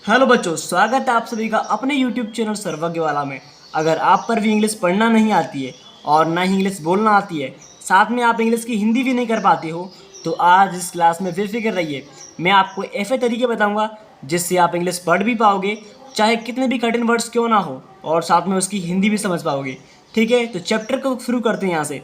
Hello बच्चों, स्वागत है आप सभी का अपने YouTube चैनल सर्वज्ञवाला में। अगर आप पर भी इंग्लिश पढ़ना नहीं आती है और ना ही इंग्लिश बोलना आती है, साथ में आप इंग्लिश की हिंदी भी नहीं कर पाते हो, तो आज इस क्लास में बेफिक्र रहिए। मैं आपको ऐसे तरीके बताऊंगा जिससे आप इंग्लिश पढ़ भी पाओगे, चाहे कितने भी कठिन वर्ड्स क्यों ना हो, और साथ में उसकी हिंदी भी समझ पाओगे। ठीक है, तो चैप्टर को शुरू करते हैं यहाँ से।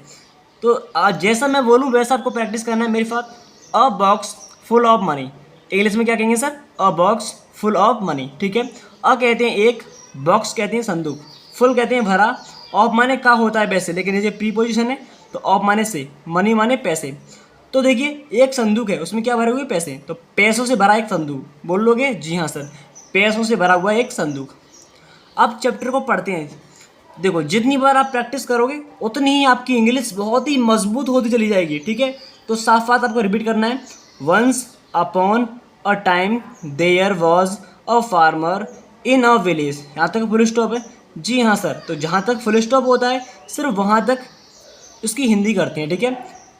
तो आज जैसा मैं बोलूँ वैसा आपको प्रैक्टिस करना है मेरे साथ। अ box full of money, English में क्या कहेंगे sir? A box full of money. ठीक है, अ कहते हैं एक, बॉक्स कहते हैं संदूक, फुल कहते हैं भरा, ऑफ माने का होता है पैसे, लेकिन ये जो प्रीपोजिशन है तो ऑफ माने से, मनी माने पैसे। तो देखिए एक संदूक है, उसमें क्या भरे हुए पैसे, तो पैसों से भरा एक संदूक। बोल लोगे? जी हाँ सर, पैसों से भरा हुआ एक संदूक। अब चैप्टर को पढ़ते हैं। देखो, जितनी बार आप प्रैक्टिस करोगे उतनी ही आपकी इंग्लिश बहुत ही मजबूत होती चली जाएगी। ठीक है, तो साफ साफ आपको रिपीट करना है। Once upon a time there was a farmer in a village. यहाँ तक फुल स्टॉप है? जी हाँ सर, तो जहाँ तक फुल स्टॉप होता है सिर्फ वहाँ तक उसकी हिंदी करते हैं। ठीक है,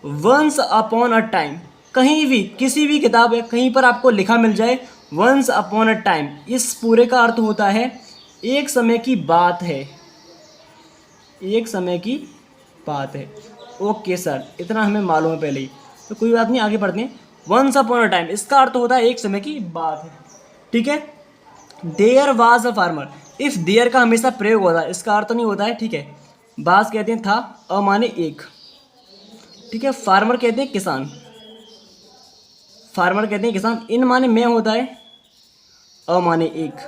वंस अपॉन अ टाइम, कहीं भी किसी भी किताब या कहीं पर आपको लिखा मिल जाए वंस अपॉन अ टाइम, इस पूरे का अर्थ होता है एक समय की बात है, एक समय की बात है। ओके सर, इतना हमें मालूम है पहले ही, तो कोई बात नहीं, आगे बढ़ते हैं। वंस अपॉन अ टाइम, इसका अर्थ होता है एक समय की बात है। ठीक है, there was a farmer, if there का हमेशा प्रयोग होता है, इसका अर्थ नहीं होता है। ठीक है, बाज कहते हैं था, अ माने एक। ठीक है, फार्मर कहते हैं किसान, फार्मर कहते हैं किसान, इन माने में होता है, अ माने एक।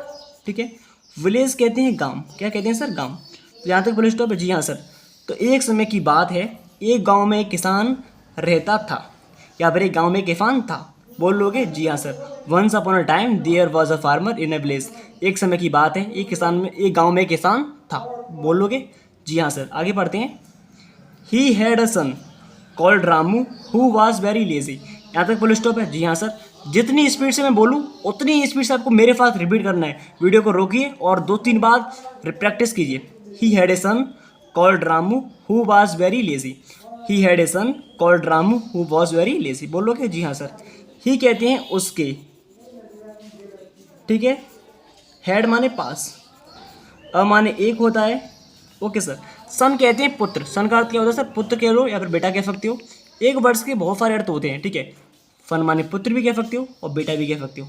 ठीक है, विलेज कहते हैं गांव, क्या कहते हैं सर? गांव। तो यहाँ तक पुलिस स्टॉप है? जी हाँ सर। तो एक समय की बात है, एक गांव में एक किसान रहता था, या फिर एक गांव में एक किसान था। बोल लोगे? जी हाँ sir. Once upon a time there was a farmer in a village, एक समय की बात है, एक किसान में, एक गाँव में एक किसान था। बोल लोगे? जी हाँ सर। आगे पढ़ते हैं। He had a son called Ramu who was very lazy. यहाँ तक फुल स्टॉप है? जी हाँ सर। जितनी स्पीड से मैं बोलूँ उतनी स्पीड से आपको मेरे पास रिपीट करना है। वीडियो को रोकिए और 2-3 बार प्रैक्टिस कीजिए। He had a son called Ramu who was very lazy, he had a son called Ramu who was very lazy. बोलोगे? जी हाँ सर। ही कहते हैं उसके। ठीक है, हैड माने पास, अ माने एक होता है। Okay sir. सन कहते हैं पुत्र, सन का अर्थ क्या होता है सर? पुत्र कह लो या फिर बेटा कह सकते हो। एक वर्ड्स के बहुत सारे अर्थ होते हैं। ठीक है, सन माने पुत्र भी कह सकते हो और बेटा भी कह सकते हो।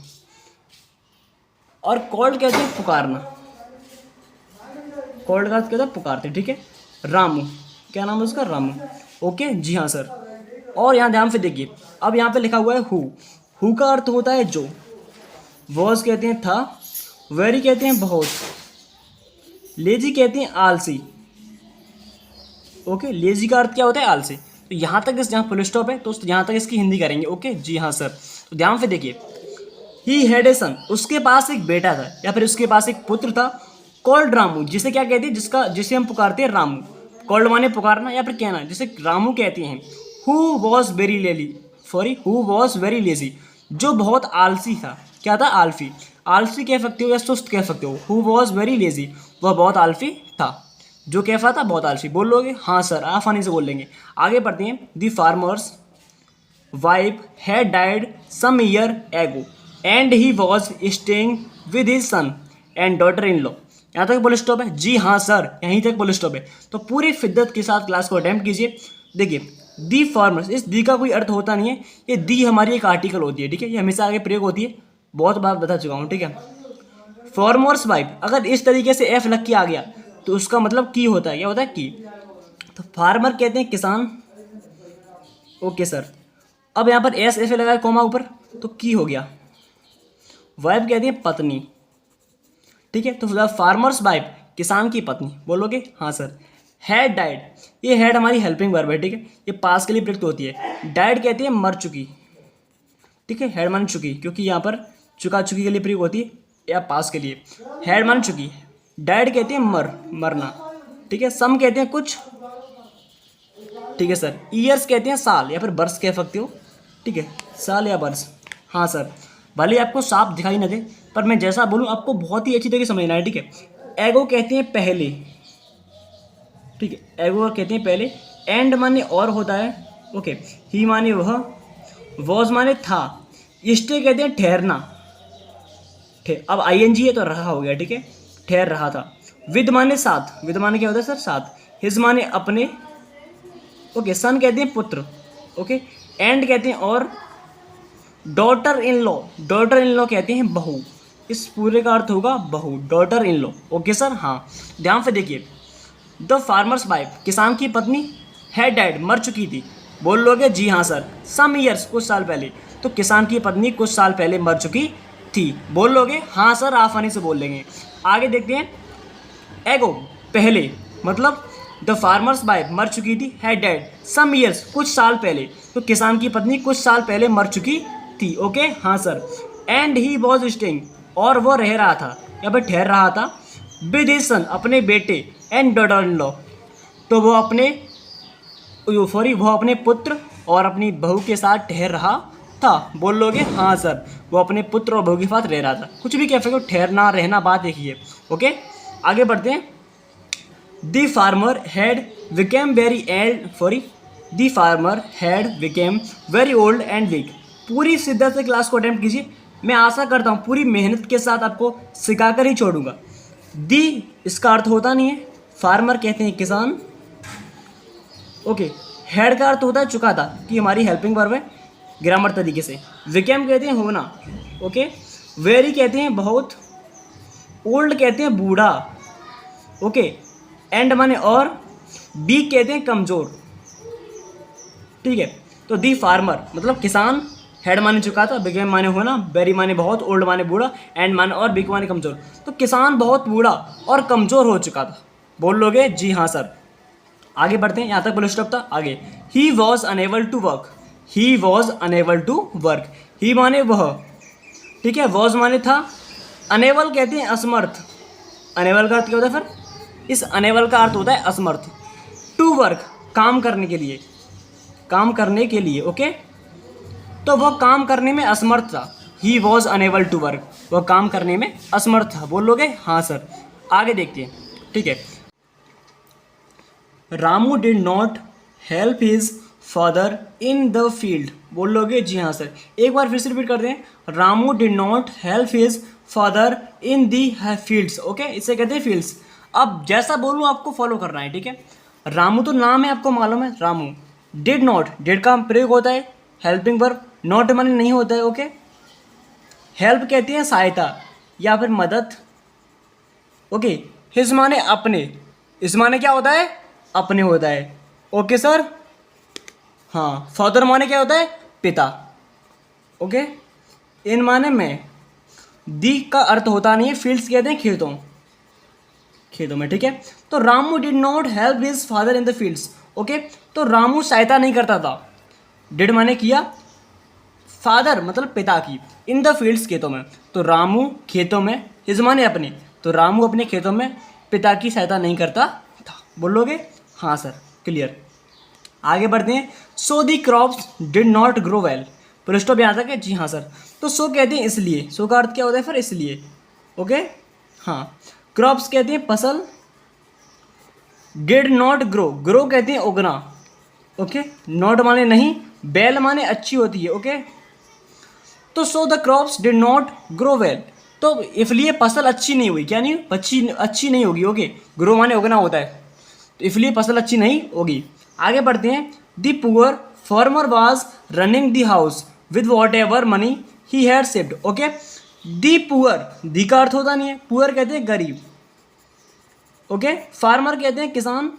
और कॉल्ड कहते हैं पुकारना, कॉल्ड का अर्थ क्या होता है? पुकारते। ठीक है, रामू, क्या नाम है उसका? रामू। ओके, जी हाँ सर। और यहाँ ध्यान से देखिए, अब यहाँ पे लिखा हुआ है हु का अर्थ होता है जो, वॉज कहते हैं था, वेरी कहते हैं बहुत, लेजी कहते हैं आलसी। ओके, लेजी का अर्थ क्या होता है? आलसी। तो यहाँ तक जहाँ फुल स्टॉप है तो यहाँ तक इसकी हिंदी करेंगे। ओके, जी हाँ सर। तो ध्यान से देखिए, ही हैड ए सन, उसके पास एक बेटा था या फिर उसके पास एक पुत्र था, कॉल्ड रामू, जिसे क्या कहते हैं? जिसे हम पुकारते हैं रामू। कॉल्ड माने पुकारना या फिर कहना, जिसे रामू कहते हैं। हु वॉज वेरी लेली, sorry, who was very lazy, जो बहुत आलसी था। क्या था? आलसी। आलसी कह सकते हो या सुस्त कह सकते हो। हु वॉज वेरी लेजी, वह बहुत आलसी था। जो कैसा था? बहुत आलसी। बोल लोगे? हाँ सर, आसानी से बोल लेंगे। आगे बढ़ते हैं। The farmer's wife had died some year ago and he was staying with his son and daughter-in-law। यहाँ तक पुल स्टॉप है? जी हाँ सर, यहीं तक पुल स्टॉप है। तो पूरी शिद्दत के साथ क्लास को अटेम्प्ट कीजिए। देखिए, दी फार्मर्स, इस दी का कोई अर्थ होता नहीं है, ये दी हमारी एक आर्टिकल होती है। ठीक है, ये हमेशा आगे प्रयोग होती है, बहुत बार बता चुका हूँ। ठीक है, फार्मर्स वाइफ, अगर इस तरीके से एफ लग के आ गया तो उसका मतलब की होता है। क्या होता है? की। तो फार्मर कहते हैं किसान। Okay sir. अब यहाँ पर एस एफ लगाया कॉमा ऊपर, तो की हो गया। वाइफ कहती है पत्नी। ठीक है, तो फार्मर्स वाइफ, किसान की पत्नी। बोलोगे? हाँ सर। हैड डाइड, ये हैड हमारी हेल्पिंग वर्ब है। ठीक है, ये पास के लिए प्रयुक्त होती है। डाइड कहती है मर चुकी। ठीक है, हैड मान चुकी, क्योंकि यहाँ पर चुका चुकी के लिए प्रयोग होती है या पास के लिए। हैड मान चुकी, डाइड कहते हैं मरना। ठीक है, सम कहते हैं कुछ। ठीक है सर। ईयर्स कहते हैं साल या फिर बर्स कह सकते हो। ठीक है, साल या बर्स। हाँ सर, भले आपको साफ दिखाई न दे, पर मैं जैसा बोलूँ आपको बहुत ही अच्छी तरीके से समझना है। ठीक है, एगो कहते हैं पहले। ठीक है, एगो कहते हैं पहले। एंड माने और होता है। ओके, ही माने वह, वॉज माने था। स्टे कहते हैं ठहरना, अब ING है तो रहा हो गया, ठीक है, ठहर रहा था। विद माने साथ, विद माने क्या होता है सर, साथ। हिज माने अपने, ओके। सन कहते हैं पुत्र, ओके। एंड कहते हैं और। Daughter in law, daughter in law कहते हैं बहू। इस पूरे का अर्थ होगा बहू, daughter in law, okay sir. हाँ, ध्यान से देखिए। द फार्मर्स वाइफ, किसान की पत्नी, है डैड, मर चुकी थी। बोल लोगे जी हाँ सर। सम ईयर्स, कुछ साल पहले। तो किसान की पत्नी कुछ साल पहले मर चुकी थी। बोल लोगे हाँ सर, आसानी से बोल लेंगे। आगे देखते हैं। एगो, पहले, मतलब द फार्मर्स वाइफ मर चुकी थी, है डेड सम ईयर्स, कुछ साल पहले। तो किसान की पत्नी कुछ साल पहले मर चुकी थी, ओके हाँ sir. And he was staying, और वो रह रहा था या फिर ठहर रहा था, विद हिज सन, अपने बेटे, एंड डॉटर इन लॉ, तो वो अपने वो अपने पुत्र और अपनी बहू के साथ ठहर रहा था। बोल लोगे हाँ सर, वो अपने पुत्र और बहू के साथ रह रहा था। कुछ भी कह सकते हो, ठहरना रहना बात एक ही है, ओके। आगे बढ़ते हैं। The farmer had became very the farmer had became very old and weak. पूरी शिद्दत से क्लास को अटेम्प्ट कीजिए। मैं आशा करता हूँ पूरी मेहनत के साथ आपको सिखाकर ही छोड़ूंगा। दी, इसका अर्थ होता नहीं है, फार्मर कहते हैं किसान, ओके। हेड का अर्थ होता है चुका था, कि हमारी हेल्पिंग वर्ब है ग्रामर तरीके से। विकेम कहते हैं होना, ओके। वेरी कहते हैं बहुत, ओल्ड कहते हैं बूढ़ा, ओके। एंड माने और, बी कहते हैं कमज़ोर, ठीक है। तो दी फार्मर मतलब किसान, हेड माने चुका था, बिकेम माने होना, वेरी माने बहुत, ओल्ड माने बूढ़ा, एंड माने और, बिग माने कमज़ोर। तो किसान बहुत बूढ़ा और कमज़ोर हो चुका था। बोल लोगे जी हाँ सर। आगे बढ़ते हैं, यहाँ तक फुल स्टॉप था। आगे, he was unable to work, he was unable to work. He माने वह, ठीक है, वॉज माने था, अनेबल कहते हैं असमर्थ। अनेबल का अर्थ क्या होता है फिर, इस अनेबल का अर्थ होता है असमर्थ। टू वर्क, काम करने के लिए, काम करने के लिए, ओके। तो वह काम करने में असमर्थ था। He was unable to work, वह काम करने में असमर्थ था। बोल लोगे हाँ सर। आगे देखते हैं, ठीक है। Ramu did not help his father in the field. बोल लोगे जी हाँ सर। एक बार फिर से रिपीट कर दें। Ramu did not help his father in the fields, okay. इसे कहते हैं फील्ड्स। अब जैसा बोलूँ आपको फॉलो करना है, ठीक है। रामू तो नाम है, आपको मालूम है रामू। डिड नॉट, डिड का प्रयोग होता है हेल्पिंग वर्ब, नॉट माने नहीं होता है, ओके। हेल्प कहते हैं सहायता या फिर मदद, ओके। हिज माने अपने, इस माने क्या होता है, अपने होता है, ओके सर। हाँ, फादर माने क्या होता है, पिता, ओके। इन माने में, दी का अर्थ होता नहीं है, फील्ड्स कहते हैं खेतों, खेतों में, ठीक है। तो Ramu did not help his father in the fields, okay. तो रामू सहायता नहीं करता था, डिड माने किया, फादर मतलब पिता की, इन द फील्ड्स खेतों में। तो रामू खेतों में, हिज माने अपने, तो रामू अपने खेतों में पिता की सहायता नहीं करता था। बोलोगे हाँ सर, क्लियर। आगे बढ़ते हैं। So the crops did not grow well. Full stop यहाँ तक है, जी हाँ सर। तो सो कहते हैं इसलिए, सो का अर्थ क्या होता है फिर, इसलिए, ओके। हाँ, क्रॉप्स कहते हैं फसल, डिड नॉट ग्रो, ग्रो कहते हैं उगना, ओके। नॉट माने नहीं, वेल माने अच्छी होती है, ओके। तो so the crops did not grow well, तो इसलिए फसल अच्छी नहीं हुई, क्या नहीं, अच्छी नहीं होगी, ओके। ग्रो माने उगना होता है, तो इसलिए फसल अच्छी नहीं होगी। आगे बढ़ते हैं। The poor farmer was running the house with whatever money he had saved, okay. The poor, the का अर्थ होता नहीं है, पुअर कहते हैं गरीब, ओके। फार्मर कहते हैं किसान,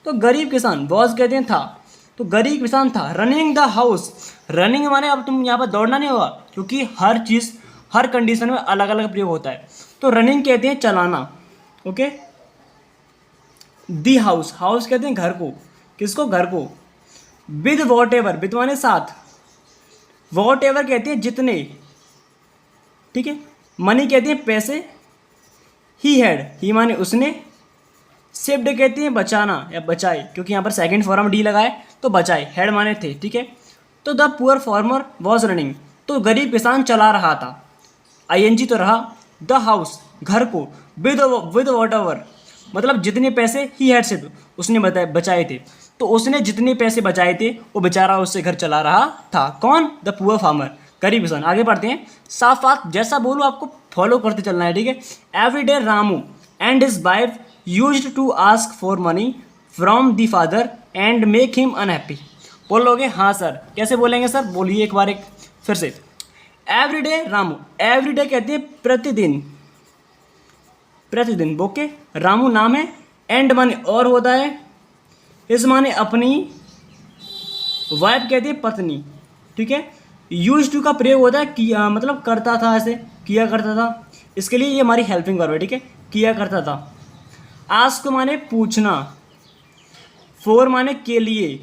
तो गरीब किसान, वाज कहते हैं था, तो गरीब किसान था। रनिंग द हाउस, रनिंग माने अब तुम यहाँ पर दौड़ना नहीं होगा, क्योंकि हर चीज़ हर कंडीशन में अलग अलग प्रयोग होता है। तो रनिंग कहते हैं चलाना, ओके। दी हाउस, हाउस कहते हैं घर को, किसको, घर को। विद वॉट एवर, विद माने साथ, वॉट एवर कहते हैं जितने, ठीक है। मनी कहते हैं पैसे, ही हैड, ही माने उसने, सेव्ड कहते हैं बचाना या बचाए, क्योंकि यहाँ पर सेकंड फॉर्म डी लगाए तो बचाए, हेड माने थे, ठीक है। तो the poor farmer was running, तो गरीब किसान चला रहा था, ING तो रहा, द हाउस घर को, विद वॉट एवर मतलब जितने पैसे, ही हैड सेव्ड उसने बचाए थे, तो उसने जितने पैसे बचाए थे वो बेचारा उससे घर चला रहा था। कौन, द पुअर फार्मर, करीब सन। आगे पढ़ते हैं। साफ बात जैसा बोलूँ आपको फॉलो करते चलना है, ठीक है। Every day Ramu and his wife used to ask for money from the father and make him unhappy. बोलोगे हाँ सर, कैसे बोलेंगे सर, बोलिए एक बार एक फिर से। Every day Ramu, every day कहते हैं प्रतिदिन, प्रतिदिन, ओके। रामू नाम है, एंड माने और होता है, इस माने अपनी, वाइफ कहते हैं पत्नी, ठीक है। यूज टू का प्रयोग होता है किया, मतलब करता था, ऐसे किया करता था, इसके लिए ये हमारी हेल्पिंग वर्ब है, ठीक है, किया करता था। आस्क माने पूछना, फॉर माने के लिए,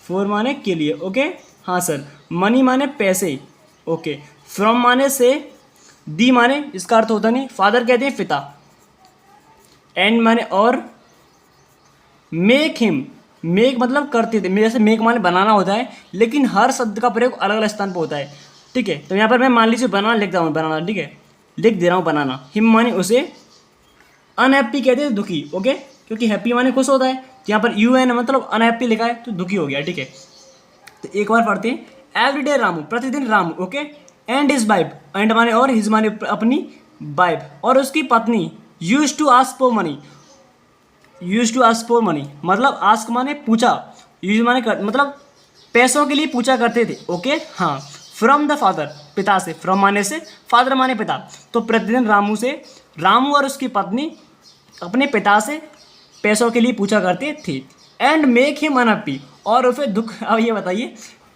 फॉर माने के लिए, ओके हाँ सर। मनी माने पैसे, ओके। फ्रॉम माने से, दी माने इसका अर्थ होता नहीं, फादर कहते हैं पिता, एंड माने और, मेक हिम, मेक मतलब करते थे, जैसे मेक माने बनाना होता है, लेकिन हर शब्द का प्रयोग अलग अलग स्थान पर होता है, ठीक है। तो यहाँ पर मैं मान लीजिए बनाना लिख रहा हूँ, बनाना, ठीक है, लिख दे रहा हूँ बनाना। हिम माने उसे, अनहैप्पी कहते हैं दुखी, ओके, क्योंकि हैप्पी माने खुश होता है, तो यहाँ पर यू एन मतलब अनहैप्पी लिखा है तो दुखी हो गया, ठीक है। तो एक बार पढ़ते हैं। एवरी डे रामू, प्रतिदिन Ramu, okay, and his wife, and माने और, हिज माने अपनी वाइफ, और उसकी पत्नी, use to ask for money, use to ask for money मतलब आस्क माने पूछा, यूज माने मतलब पैसों के लिए पूछा करते थे, ओके हाँ। फ्रॉम द फादर, पिता से, फ्रॉम माने से, फादर माने पिता, तो प्रतिदिन रामू से, रामू और उसकी पत्नी अपने पिता से पैसों के लिए पूछा करते थे। एंड मेक हिम अनहैप्पी, और उसे दुख। अब ये बताइए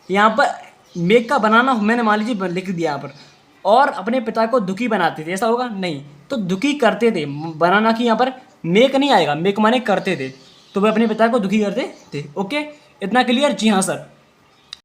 यहाँ पर मेक का बनाना मैंने मान लीजिए लिख दिया यहाँ पर, और अपने पिता को दुखी बनाते थे, ऐसा होगा नहीं, तो दुखी करते थे, बनाना की यहाँ पर मेक नहीं आएगा, मेक माने करते थे, तो वे अपने पिता को दुखी करते थे, ओके। इतना क्लियर, जी हाँ सर।